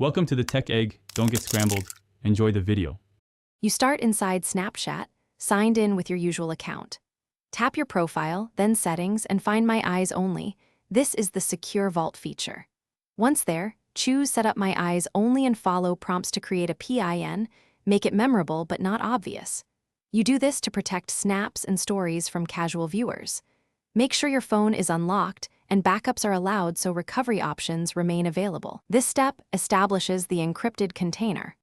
Welcome to the Tech Egg. Don't get scrambled. Enjoy the video. You start inside Snapchat, signed in with your usual account. Tap your profile, then Settings, and find My Eyes Only. This is the Secure Vault feature. Once there, choose Set up My Eyes Only and follow prompts to create a PIN. Make it memorable but not obvious. You do this to protect snaps and stories from casual viewers. Make sure your phone is unlocked and backups are allowed so recovery options remain available. This step establishes the encrypted container.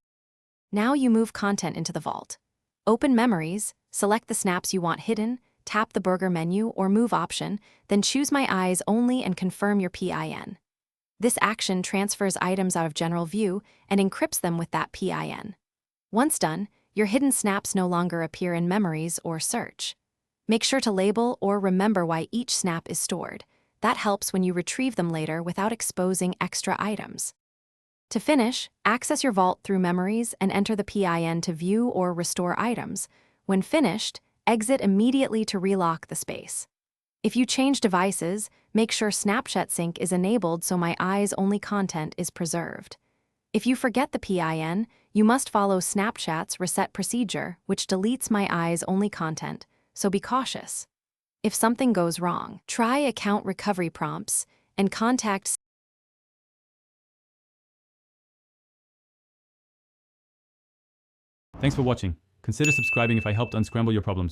Now you move content into the vault. Open Memories, select the snaps you want hidden, tap the burger menu or move option, then choose My Eyes Only and confirm your PIN. This action transfers items out of general view and encrypts them with that PIN. Once done, your hidden snaps no longer appear in Memories or Search. Make sure to label or remember why each snap is stored. That helps when you retrieve them later without exposing extra items. To finish, access your vault through Memories and enter the PIN to view or restore items. When finished, exit immediately to relock the space. If you change devices, make sure Snapchat Sync is enabled so My Eyes Only content is preserved. If you forget the PIN, you must follow Snapchat's reset procedure, which deletes My Eyes Only content, so be cautious. If something goes wrong, try account recovery prompts and contact. Thanks for watching. Consider subscribing if I helped unscramble your problems.